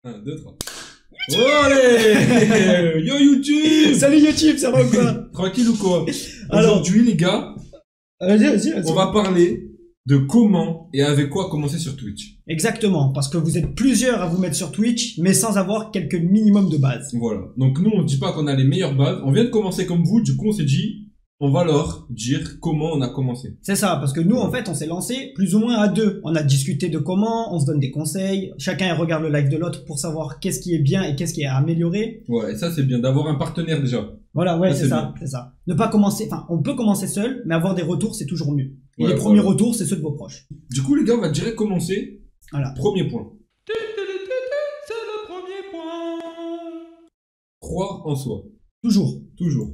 Un, deux, trois. Oh, allez. Yo YouTube. Salut YouTube, ça va ou quoi? Tranquille ou quoi? Alors, Aujourd'hui les gars, vas-y. on va parler de comment et avec quoi commencer sur Twitch. Exactement, parce que vous êtes plusieurs à vous mettre sur Twitch, mais sans avoir quelques minimums de base. Voilà. Donc nous on dit pas qu'on a les meilleures bases. On vient de commencer comme vous, du coup on s'est dit, on va leur dire comment on a commencé. C'est ça, parce que nous, en fait, on s'est lancé plus ou moins à deux. On a discuté de comment, on se donne des conseils, chacun regarde le live de l'autre pour savoir qu'est-ce qui est bien et qu'est-ce qui est à améliorer. Ouais, et ça c'est bien d'avoir un partenaire déjà. Voilà, ouais, Ça, c'est c'est ça, c'est ça. Ne pas commencer, enfin, on peut commencer seul, mais avoir des retours, c'est toujours mieux. Et Ouais, les premiers voilà. retours, c'est ceux de vos proches. Du coup les gars, on va direct commencer. Voilà. Premier point. C'est le premier point. Croire en soi. Toujours. Toujours.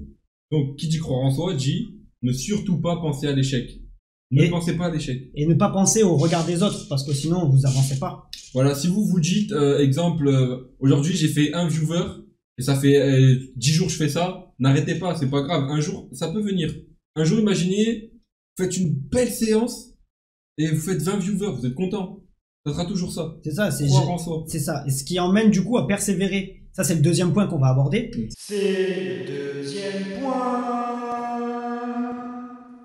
Donc qui dit croire en soi dit ne surtout pas penser à l'échec. Ne Et- pensez pas à l'échec. Et ne pas penser au regard des autres, parce que sinon, vous avancez pas. Voilà, si vous vous dites, exemple, aujourd'hui j'ai fait un viewer, et ça fait 10 jours que je fais ça, n'arrêtez pas, c'est pas grave. Un jour, ça peut venir. Un jour, imaginez, vous faites une belle séance, et vous faites 20 viewers, vous êtes content. Ça sera toujours ça. C'est ça, Croire en soi. c'est ça. Et ce qui emmène du coup à persévérer. Ça, c'est le deuxième point qu'on va aborder. C'est le deuxième point.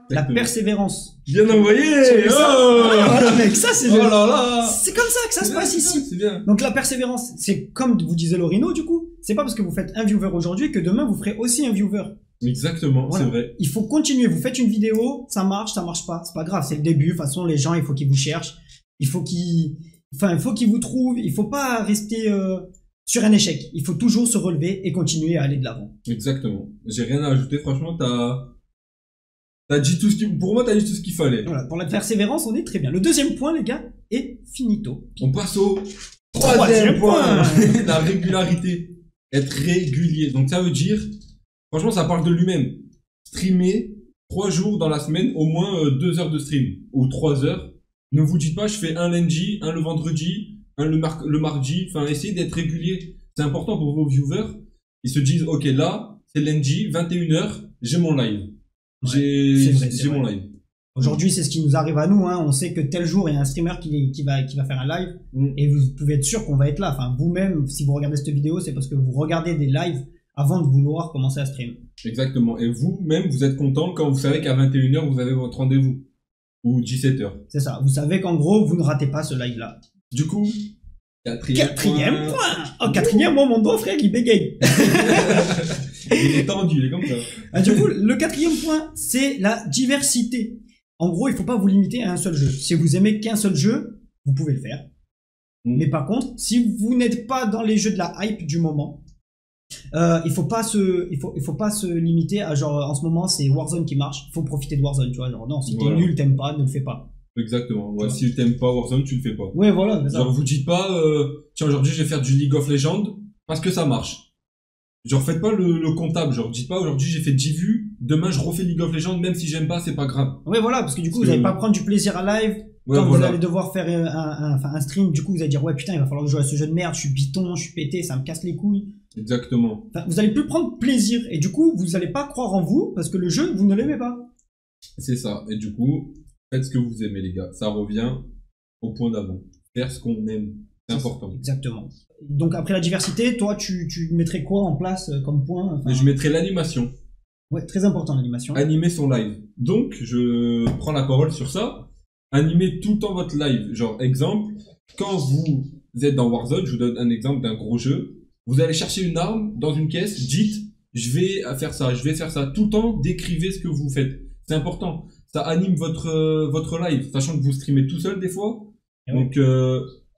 La Exactement. persévérance. Bien envoyé. C'est ça. Oh, Voilà, mec, ça, c'est oh là là. c'est comme ça que ça se passe ici. C'est bien. Donc la persévérance, c'est comme vous disait Lorino du coup, c'est pas parce que vous faites un viewer aujourd'hui que demain vous ferez aussi un viewer. Exactement, Voilà. c'est vrai. Il faut continuer, vous faites une vidéo, ça marche pas, c'est pas grave, c'est le début, de toute façon les gens il faut qu'ils vous cherchent, il faut qu'ils vous trouvent, il faut pas rester sur un échec, il faut toujours se relever et continuer à aller de l'avant. Exactement. J'ai rien à ajouter, franchement, t'as dit tout ce qu'il, pour moi, t'as dit tout ce qu'il fallait. Voilà, pour la persévérance, on est très bien. Le deuxième point les gars est finito. On passe au Troisième troisième point. La régularité. Être régulier. Donc ça veut dire, franchement, ça parle de lui-même. Streamer 3 jours dans la semaine, au moins 2 heures de stream. Ou 3 heures. Ne vous dites pas, je fais un lundi, un le vendredi, un le mardi. Enfin, essayez d'être régulier. C'est important pour vos viewers. Ils se disent, ok, là, c'est lundi, 21h, j'ai mon live. c'est vrai, c'est J'ai mon vrai. live. Aujourd'hui, c'est ce qui nous arrive à nous. Hein. On sait que tel jour, il y a un streamer qui va faire un live. Mm. Et vous pouvez être sûr qu'on va être là. Enfin, vous-même, si vous regardez cette vidéo, c'est parce que vous regardez des lives avant de vouloir commencer à stream. Exactement. Et vous-même, vous êtes content quand vous savez qu'à 21h, vous avez votre rendez-vous. Ou 17h. C'est ça. Vous savez qu'en gros, vous ne ratez pas ce live-là. Du coup, Quatrième point. Oh, quatrième, moi, mon beau frère, il bégaye. Il est tendu, il est comme ça. Ah, du coup, le quatrième point, c'est la diversité. En gros, il faut pas vous limiter à un seul jeu. Si vous aimez qu'un seul jeu, vous pouvez le faire. Mm. Mais par contre, si vous n'êtes pas dans les jeux de la hype du moment, il faut pas se limiter à genre en ce moment c'est Warzone qui marche. Faut profiter de Warzone, tu vois. Genre non, si t'es Voilà. nul, t'aimes pas, ne le fais pas. Exactement. Ouais, Ouais. si t'aimes pas Warzone, tu le fais pas. Ouais, voilà. c'est ça. Genre, vous dites pas, tiens, aujourd'hui, je vais faire du League of Legends parce que ça marche. Genre, faites pas le comptable. Genre, dites pas, aujourd'hui, j'ai fait 10 vues, demain, je refais League of Legends, même si j'aime pas, c'est pas grave. Ouais, voilà, parce que du coup, Parce vous allez que- pas prendre du plaisir à live. Ouais, Quand vous voilà. allez devoir faire un stream, du coup, vous allez dire ouais putain, il va falloir que je joue à ce jeu de merde. Je suis biton, je suis pété, ça me casse les couilles. Exactement. Enfin, vous allez plus prendre plaisir et du coup, vous allez pas croire en vous parce que le jeu, vous ne l'aimez pas. C'est ça. Et du coup, faites ce que vous aimez, les gars. Ça revient au point d'avant. Faire ce qu'on aime. C'est important. Exactement. Donc après la diversité, toi, tu mettrais quoi en place comme point? Enfin, Et je mettrai l'animation. ouais, très important l'animation. Animer son live. Donc, je prends la parole sur ça. Animez tout le temps votre live. Genre, exemple, quand vous êtes dans Warzone, je vous donne un exemple d'un gros jeu. Vous allez chercher une arme dans une caisse, dites, je vais faire ça, je vais faire ça. Tout le temps, décrivez ce que vous faites. C'est important. Ça anime votre live, sachant que vous streamez tout seul des fois. Et oui. Donc,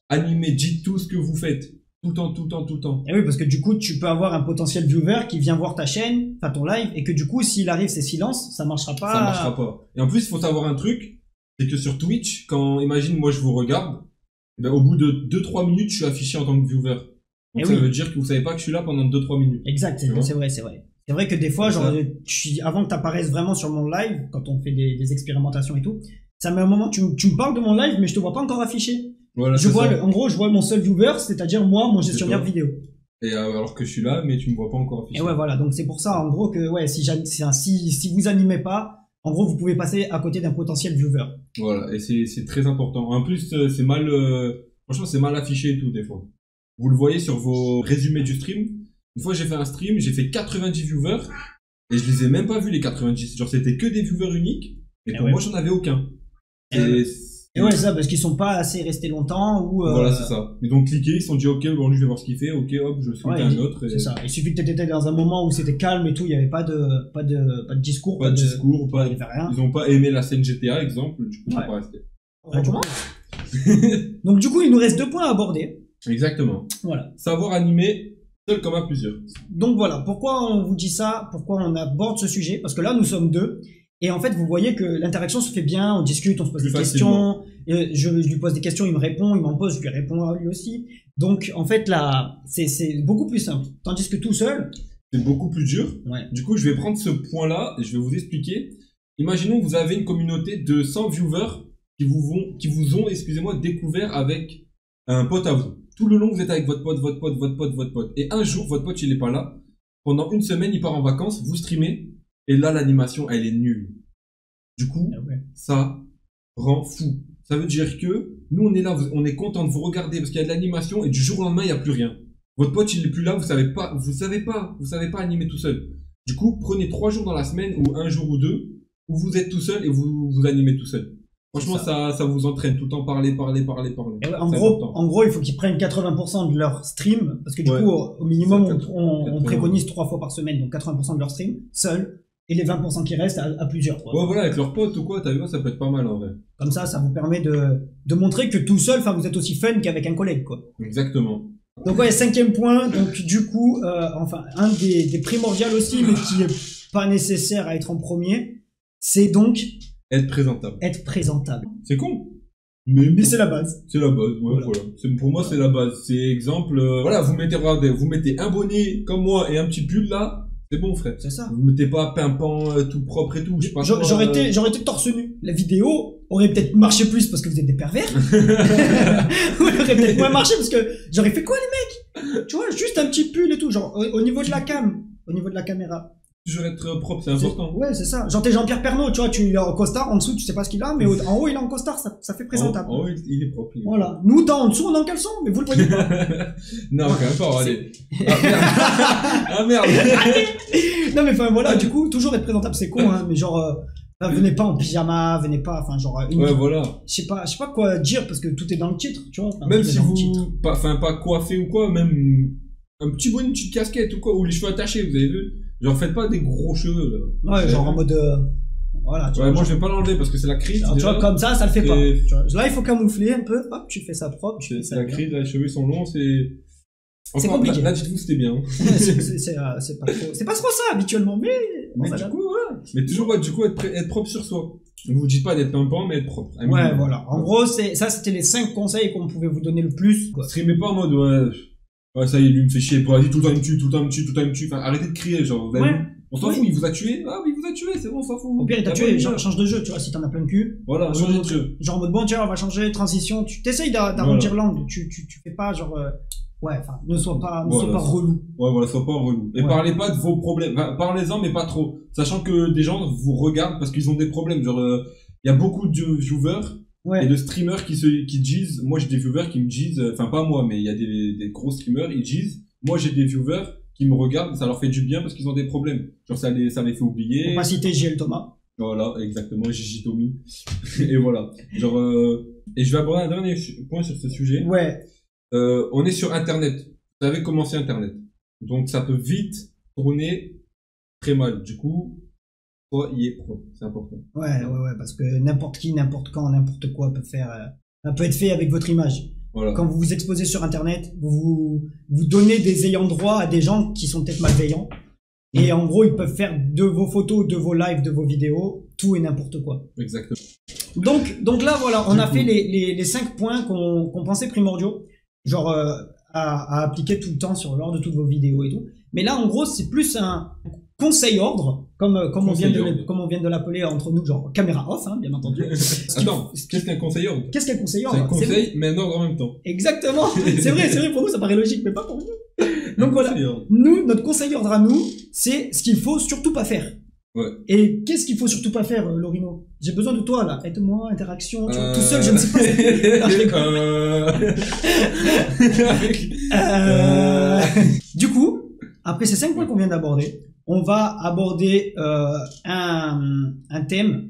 animez, dites tout ce que vous faites. Tout le temps, tout le temps, tout le temps. Et oui, parce que du coup, tu peux avoir un potentiel viewer qui vient voir ta chaîne, enfin ton live, et que du coup, s'il arrive c'est silence, ça marchera pas. Ça marchera pas. Et en plus, il faut savoir un truc, c'est que sur Twitch, quand, imagine, moi, je vous regarde, ben, au bout de 2-3 minutes, je suis affiché en tant que viewer. Donc, Eh ça oui. veut dire que vous savez pas que je suis là pendant 2-3 minutes. Exact, Tu vois. c'est vrai, c'est vrai. C'est vrai que des fois, C'est genre, ça. avant que t'apparaisses vraiment sur mon live, quand on fait des expérimentations et tout, ça met un moment, tu me parles de mon live, mais je te vois pas encore affiché. Voilà, Je c'est vois, ça. en gros, je vois mon seul viewer, c'est-à-dire moi, mon gestionnaire toi. vidéo. Et alors que je suis là, mais tu me vois pas encore affiché. Et ouais, voilà. Donc c'est pour ça, en gros, que ouais, si vous animez pas, en gros, vous pouvez passer à côté d'un potentiel viewer. Voilà, et c'est très important. En plus, franchement, c'est mal affiché et tout, des fois. vous le voyez sur vos résumés du stream. Une fois, j'ai fait un stream, j'ai fait 90 viewers, et je les ai même pas vus, les 90. Genre, c'était que des viewers uniques, et pour moi, j'en avais aucun. Et ouais, c'est ça, parce qu'ils sont pas assez restés longtemps, ou Voilà, c'est ça. Ils ont cliqué, ils se sont dit, ok, bon, lui, je vais voir ce qu'il fait, ok, hop, je suis un autre. C'est ça. Il suffit que t'étais dans un moment où c'était calme et tout, il y avait pas de discours. Pas de discours, il y avait rien. Ils ont pas aimé la scène GTA, exemple, du coup, ils sont pas restés. Donc, du coup, il nous reste 2 points à aborder. Exactement. Voilà. Savoir animer seul comme à plusieurs. Donc voilà, pourquoi on vous dit ça, pourquoi on aborde ce sujet, parce que là, nous sommes 2. Et en fait, vous voyez que l'interaction se fait bien, on discute, on se pose des questions, je lui pose des questions, il me répond, il m'en pose, je lui réponds à lui aussi. Donc, en fait, là, c'est beaucoup plus simple. Tandis que tout seul... C'est beaucoup plus dur. Ouais. Du coup, je vais prendre ce point-là et je vais vous expliquer. Imaginons que vous avez une communauté de 100 viewers qui vous ont, excusez-moi, découvert avec un pote à vous. Tout le long, vous êtes avec votre pote. Et un jour, votre pote, il est pas là. Pendant une semaine, il part en vacances, vous streamez. Et là, l'animation, elle est nulle. Du coup, ça rend fou. Ça veut dire que nous, on est là, on est content de vous regarder parce qu'il y a de l'animation et du jour au lendemain, il n'y a plus rien. Votre pote, il est plus là, vous savez pas animer tout seul. Du coup, prenez 3 jours dans la semaine ou 1 jour ou 2 où vous êtes tout seul et vous animez tout seul. Franchement, ça vous entraîne tout le temps, parler. En gros, il faut qu'ils prennent 80% de leur stream, parce que du coup, au minimum, on préconise 3 fois par semaine, donc 80% de leur stream, seul, et les 20% qui restent à plusieurs. Quoi. Ouais, voilà, avec leurs potes ou quoi, t'as vu, ça peut être pas mal en vrai. Comme ça vous permet de montrer que tout seul, vous êtes aussi fun qu'avec un collègue, quoi. Exactement. Donc ouais, 5e point, donc du coup, un des primordiaux aussi, mais qui est pas nécessaire à être en premier, c'est donc... Être présentable. Être présentable. C'est con. Mais c'est la base. C'est la base, ouais, voilà. Pour moi, c'est la base. C'est exemple, voilà, vous mettez un bonnet comme moi et un petit pull là, c'est bon, frère. C'est ça. Vous mettez pas pimpant, tout propre et tout. J'aurais été torse nu. La vidéo aurait peut-être marché plus parce que vous êtes des pervers. Ou elle aurait peut-être moins marché parce que j'aurais fait quoi, les mecs? Tu vois, juste un petit pull et tout, genre, au niveau de la caméra. Toujours être propre, c'est important. Ouais, c'est ça. Genre, t'es Jean-Pierre Pernaut, tu vois, tu es en costard, en dessous, tu sais pas ce qu'il a, mais en haut, il est en costard, ça fait présentable. En haut, il est propre. Voilà. Nous, en dessous, on est en caleçon, mais vous le voyez pas. Non, quand même pas, allez. Ah merde. Non, mais enfin, voilà, du coup, toujours être présentable, c'est con, hein, mais genre, venez pas en pyjama, venez pas, enfin, genre, ouais, voilà. Je sais pas quoi dire, parce que tout est dans le titre, tu vois. Même si pas coiffé ou quoi, même un petit bonnet, une petite casquette ou quoi, ou les cheveux attachés, vous avez vu? Genre, faites pas des gros cheveux, là. Ouais, genre en mode, voilà. Tu vois, moi, je vais pas l'enlever parce que c'est la crise. Alors, tu vois, comme ça le fait pas. Tu vois, là, il faut camoufler un peu, hop, tu fais ça propre. C'est la crise, là, les cheveux, ils sont longs, c'est compliqué. Là, dites-vous, c'était bien. C'est pas trop ça, habituellement, mais du coup, ouais. Mais toujours, du coup, être propre sur soi. On vous dit pas d'être pimpant, mais être propre. Ouais, voilà. En gros, c'était les 5 conseils qu'on pouvait vous donner le plus, quoi. Streamez pas en mode, ouais, ça y est, lui me fait chier, pour dire tout le temps il me tue. Enfin, arrêtez de crier, genre, vous avez vu, on s'en fout, il vous a tué. Ah oui, il vous a tué, c'est bon, on s'en fout. Au pire, il t'a tué, change de jeu, tu vois, si t'en as plein le cul. Voilà, change de jeu. Genre, en mode, bon, tiens, on va changer, transition, tu t'essayes d'arrondir l'angle, tu fais pas, genre, ouais, enfin, ne sois pas relou. Ouais, voilà, sois pas relou. Et parlez pas de vos problèmes. Enfin, parlez-en, mais pas trop. Sachant que des gens vous regardent parce qu'ils ont des problèmes. Genre, il y a beaucoup de viewers. Ouais. Et de streamers qui disent, moi j'ai des viewers qui me disent, enfin pas moi, mais il y a des gros streamers, ils disent, moi j'ai des viewers qui me regardent, ça leur fait du bien parce qu'ils ont des problèmes. Genre ça les fait oublier. On va citer JL Thomas. Voilà, exactement, Gigi Tommy. Et voilà. Genre, et je vais aborder un dernier point sur ce sujet. Ouais. On est sur Internet. Vous savez comment c'est Internet. Donc ça peut vite tourner très mal. Du coup, y est pro, c'est important. Ouais, parce que n'importe qui, n'importe quand, n'importe quoi peut être fait avec votre image. Voilà. Quand vous vous exposez sur Internet, vous donnez des ayants droit à des gens qui sont peut-être malveillants. Et en gros, ils peuvent faire de vos photos, de vos lives, de vos vidéos, tout et n'importe quoi. Exactement. Donc là, voilà, on a fait les 5 points qu'on pensait primordiaux, genre à appliquer tout le temps lors de toutes vos vidéos et tout. Mais là, en gros, c'est plus un conseil ordre, comme on vient de l'appeler entre nous, genre caméra off, hein, bien entendu. Attends, qu'est-ce qu'un conseil ordre? Qu'est-ce qu'un conseil ordre? C'est un conseil, mais un ordre en même temps. Exactement. C'est vrai, pour nous, ça paraît logique, mais pas pour nous. Donc voilà. Nous, notre conseil ordre à nous, c'est ce qu'il faut surtout pas faire. Ouais. Et qu'est-ce qu'il faut surtout pas faire, Lorino? J'ai besoin de toi, là. Aide-moi, interaction. Tu vois, tout seul, je ne sais pas. Non, je déconne. Du coup, après ces 5 points qu'on vient d'aborder, on va aborder un thème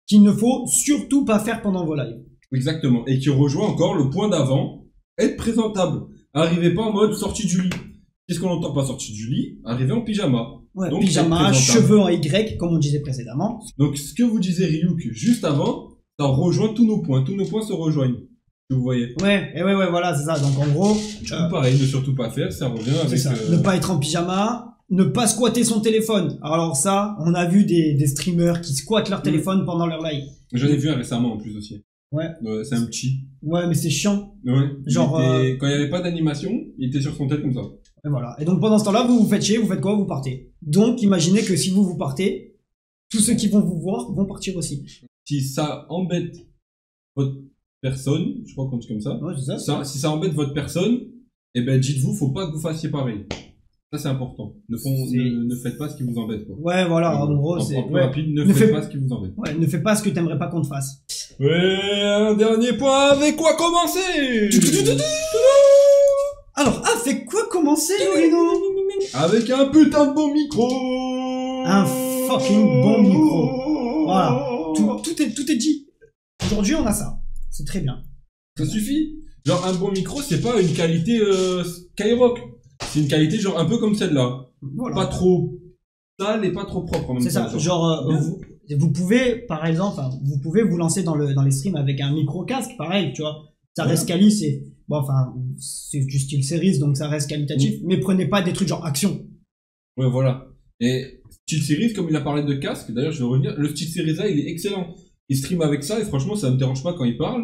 qu'il ne faut surtout pas faire pendant vos lives. Exactement. Et qui rejoint encore le point d'avant, être présentable. Arrivez pas en mode sortie du lit. Qu'est-ce qu'on entend pas sortie du lit? Arriver en pyjama. Ouais, Donc, pyjama, être présentable. cheveux en Y, comme on disait précédemment. Donc, ce que vous disait Ryuk juste avant, ça rejoint tous nos points. Tous nos points se rejoignent. Vous voyez. Ouais, voilà, c'est ça. Donc en gros, Du coup, pareil, ne surtout pas faire, ça revient c'est avec... ça. Ne pas être en pyjama, ne pas squatter son téléphone. Alors ça, on a vu des streamers qui squattent leur téléphone pendant leur live. J'en ai vu un récemment en plus aussi. Ouais. C'est un petit. Ouais, mais c'est chiant. Ouais. Genre, Quand il n'y avait pas d'animation, il était sur son tel comme ça. Et voilà. Et donc pendant ce temps-là, vous vous faites chier, vous faites quoi? Vous partez. Donc imaginez que si vous partez, tous ceux qui vont vous voir vont partir aussi. Si ça embête votre personne, je crois qu'on dit comme ça, Ouais, c'est ça. si ça embête votre personne, eh ben dites-vous, faut pas que vous fassiez pareil. Ça c'est important. Ne faites pas ce qui vous embête, quoi. Ouais, voilà. En gros, c'est. En Ouais. rapide, ne Ne faites fais- pas ce qui vous embête. Ouais, ne fais pas ce que t'aimerais pas qu'on te fasse. Ouais, un dernier point, avec quoi commencer? Alors, avec quoi commencer, Lorino? Avec un putain de bon micro. Un fucking bon micro. Voilà. Tout est dit. Aujourd'hui, on a ça. C'est très bien. Ça suffit. Genre un bon micro, c'est pas une qualité Skyrock. C'est une qualité genre un peu comme celle-là. Voilà. Pas trop sale et pas trop propre en même C'est temps. ça. Genre, vous pouvez, par exemple, vous pouvez vous lancer dans les streams avec un micro casque, pareil, tu vois. Ça reste quali, c'est bon, enfin, c'est du style series, donc ça reste qualitatif. Mais prenez pas des trucs genre action. Ouais, voilà. Et Steel Series, comme il a parlé de casque, d'ailleurs, je vais revenir, le Steel Series là, il est excellent. Il stream avec ça et franchement, ça me dérange pas quand il parle.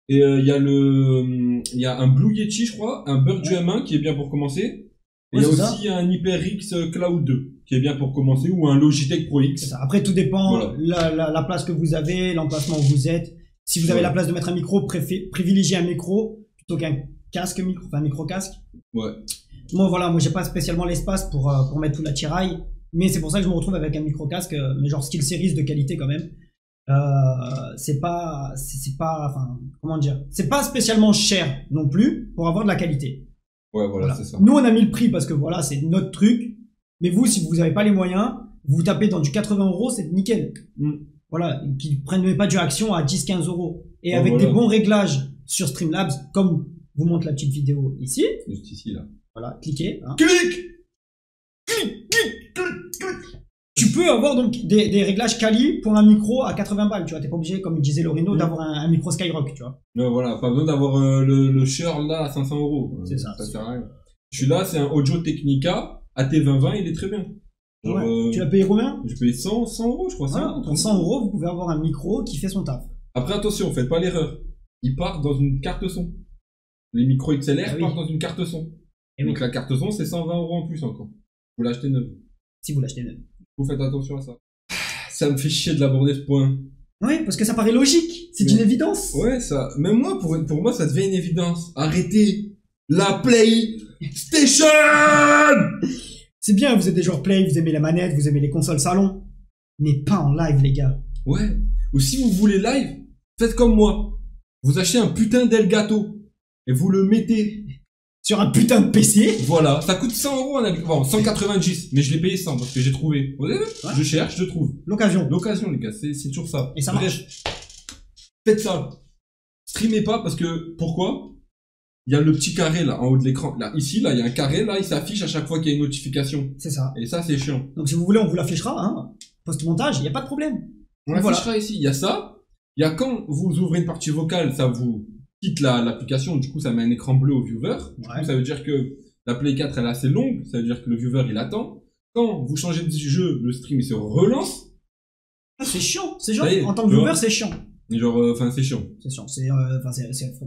Et il y a un Blue Yeti, je crois, un Bird du M1 qui est bien pour commencer. Et il y a Ouais, c'est aussi un HyperX Cloud 2 qui est bien pour commencer ou un Logitech Pro C'est X. ça. Après, tout dépend Voilà. la place que vous avez, l'emplacement où vous êtes. Si vous avez la place de mettre un micro, privilégiez un micro plutôt qu'un casque micro, enfin un micro casque. Ouais. Moi, voilà, moi j'ai pas spécialement l'espace pour mettre tout l'attirail, mais c'est pour ça que je me retrouve avec un micro casque, mais genre Steel Series de qualité quand même. C'est pas, enfin, comment dire, c'est pas spécialement cher non plus pour avoir de la qualité. Ouais, voilà, c'est ça. Nous, on a mis le prix parce que voilà, c'est notre truc. Mais vous, si vous avez pas les moyens, vous tapez dans du 80 €, c'est nickel. Voilà, qui prennent pas du action à 10-15 €. Et Ouais, avec voilà. des bons réglages sur Streamlabs, comme vous montre la petite vidéo ici. Juste ici, là. Voilà, cliquez. Hein. Clic! Tu peux avoir donc des réglages quali pour un micro à 80 balles, tu vois. T'es pas obligé, comme disait Lorino, d'avoir un micro Skyrock, tu vois. Non, voilà, pas besoin d'avoir le Shure là à 500 €. C'est ça. Ça sert à rien. Celui-là, c'est un Audio Technica AT2020, il est très bien. Genre, Ouais. Tu l'as payé combien? j'ai payé 100 €, je crois. Voilà, 100, pour 100 €, vous pouvez avoir un micro qui fait son taf. Après, attention, faites pas l'erreur. Il part dans une carte son. Les micros XLR Ah oui. partent dans une carte son. Et Donc oui. la carte son, c'est 120 € en plus encore. Vous l'achetez neuf. Si vous l'achetez neuf. Vous faites attention à ça. Ça me fait chier de l'aborder ce point. Oui, parce que ça paraît logique. C'est Mais- une évidence. Ouais, ça. Même moi, pour moi, ça devient une évidence. Arrêtez la PlayStation. C'est bien, vous êtes des joueurs play, vous aimez la manette, vous aimez les consoles salon. Mais pas en live, les gars. Ouais. Ou si vous voulez live, faites comme moi. Vous achetez un putain d'Elgato et vous le mettez. Sur un putain de PC. Voilà. Ça coûte 100 € un Elgato. Bon, 190, mais je l'ai payé 100 parce que j'ai trouvé. Vous avez vu? Ouais. Je cherche, je trouve. L'occasion. L'occasion, les gars, c'est toujours ça. Et ça Bref, marche. faites ça. Streamez pas parce que, pourquoi? Il y a le petit carré là, en haut de l'écran. Là, ici, là, il y a un carré, là, il s'affiche à chaque fois qu'il y a une notification. C'est ça. Et ça, c'est chiant. Donc si vous voulez, on vous l'affichera, hein. Post-montage, y a pas de problème. On Voilà. l'affichera ici. Il y a ça. Il y a quand vous ouvrez une partie vocale, ça vous quitte l'application. Du coup, ça met un écran bleu au viewer. Du Ouais. coup, ça veut dire que la Play 4, elle est assez longue. Ça veut dire que le viewer, il attend. Quand vous changez de jeu, le stream, il se relance. Ah, c'est chiant. C'est genre, Ça y est, en tant que tu vois. viewer, c'est chiant. Et genre, enfin, c'est chiant. C'est chiant.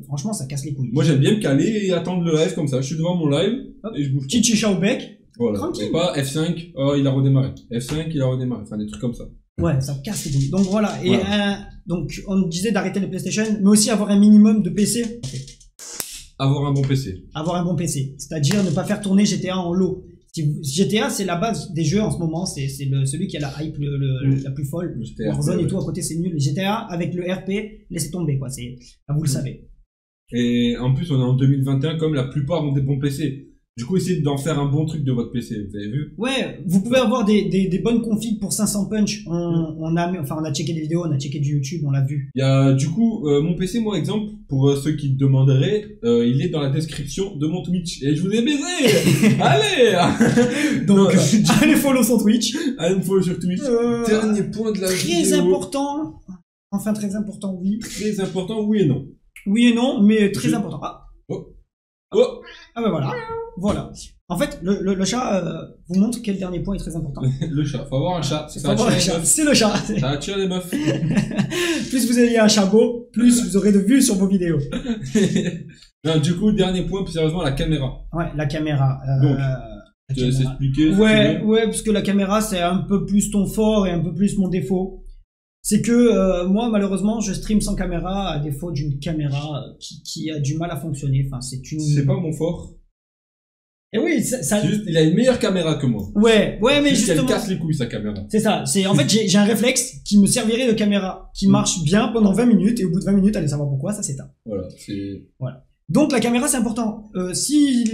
Franchement, ça casse les couilles. Moi, j'aime bien me caler et attendre le live comme ça. Je suis devant mon live Hop. et je bouge. Petit chicha au bec. Voilà. Tranquille. Et pas F5, oh, il a redémarré. F5, il a redémarré. Enfin, des trucs comme ça. Ouais, ça casse les couilles. Donc voilà. Et Voilà. donc, on disait d'arrêter les PlayStation, mais aussi avoir un minimum de PC. Avoir un bon PC. Avoir un bon PC. C'est-à-dire ne pas faire tourner GTA en low. GTA, c'est la base des jeux en ce moment. C'est celui qui a la hype la plus folle. Le GTA, Warzone et ouais. tout à côté, c'est nul. Les GTA avec le RP, laissez tomber quoi. Vous le savez. Et en plus, on est en 2021, comme la plupart ont des bons PC. Du coup, essayez d'en faire un bon truc de votre PC, vous avez vu? Ouais, vous pouvez avoir des bonnes configs pour 500 punch. On a checké des vidéos, on a checké du YouTube, on l'a vu. Il y a, du coup, mon PC, moi, exemple, pour ceux qui te demanderaient, il est dans la description de mon Twitch. Et je vous ai baisé! Allez! Donc, Non, allez follow son Twitch. allez me follow sur Twitch. Dernier point de la Très vidéo. important. Enfin, très important, oui. Très important, oui et non. Oui et non, mais très Je- important. Ah. Oh. Oh! Ah ben voilà. Voilà. En fait, le chat vous montre quel dernier point est très important. Le chat. Faut avoir un chat. C'est Ça pas moi, le attire les chat, meufs. c'est le chat. Ça attire les meufs. Plus vous ayez un chat beau, plus vous aurez de vues sur vos vidéos. Non, du coup, dernier point, plus sérieusement, la caméra. Ouais, la caméra. Donc, la Je te laisse caméra. expliquer. si tu Ouais, veux. ouais, parce que la caméra c'est un peu plus ton fort et un peu plus mon défaut. C'est que moi malheureusement je stream sans caméra à défaut d'une caméra qui a du mal à fonctionner. Enfin c'est une. C'est pas mon fort. Et oui, ça. C'est juste, il a une meilleure caméra que moi. Ouais, mais Juste qu'elle justement. casse les couilles, sa caméra. C'est ça. C'est en fait j'ai un réflexe qui me servirait de caméra, qui marche bien pendant 20 minutes et au bout de 20 minutes allez savoir pourquoi ça s'éteint. Voilà, c'est... Donc la caméra c'est important. Si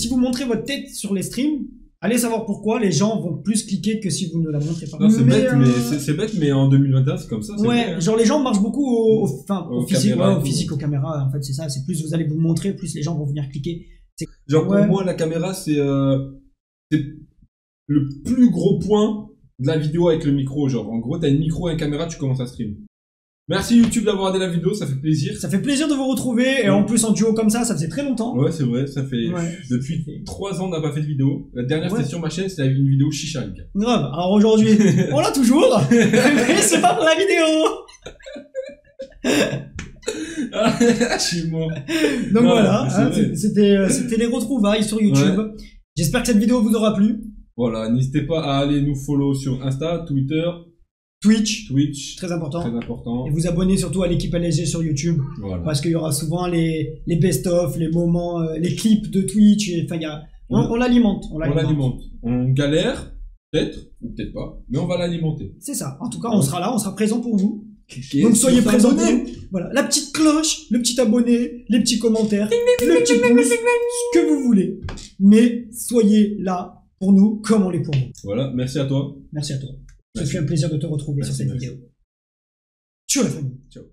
vous montrez votre tête sur les streams, allez savoir pourquoi les gens vont plus cliquer que si vous ne la montrez pas. Non, c'est bête, mais euh, c'est bête, mais en 2021, c'est comme ça. C'est Ouais, vrai, hein. genre les gens marchent beaucoup au physique, caméras, ouais, au tout. physique, aux caméras. En fait, c'est ça. C'est plus vous allez vous montrer, plus les gens vont venir cliquer. Genre, Ouais. pour moi, la caméra, c'est le plus gros point de la vidéo avec le micro. Genre, en gros, t'as une micro et une caméra, tu commences à stream. Merci YouTube d'avoir regardé la vidéo, ça fait plaisir. Ça fait plaisir de vous retrouver et en plus en duo comme ça faisait très longtemps. Ouais, c'est vrai, ça fait... Ouais. Depuis 3 ans, on n'a pas fait de vidéo. La dernière, Ouais. c'était sur ma chaîne, c'était une vidéo chicha, les gars. Grave. Alors aujourd'hui, on l'a toujours, mais c'est pas pour la vidéo. Je suis mort. Donc Ouais, voilà, mais c'est hein, vrai. c'était les retrouvailles sur YouTube. J'espère que cette vidéo vous aura plu. Voilà, n'hésitez pas à aller nous follow sur Insta, Twitter, Twitch, Twitch. très important. Très important. Et vous abonner surtout à l'équipe LSG sur YouTube. Voilà. Parce qu'il y aura souvent les best-of, les moments, les clips de Twitch. Enfin, on l'alimente. On l'alimente. On galère, peut-être, ou peut-être pas, mais on va l'alimenter. C'est ça. En tout cas, on sera là, on sera présent pour vous. Cliquez Donc sur soyez présents. s'abonner. Voilà, la petite cloche, le petit abonné, les petits commentaires, le petit pouce, ce que vous voulez. Mais soyez là pour nous comme on l'est pour vous. Voilà, merci à toi. Merci à toi. Ça Merci. fait un plaisir de te retrouver Merci, sur cette merci. vidéo. Ciao la famille. Ciao.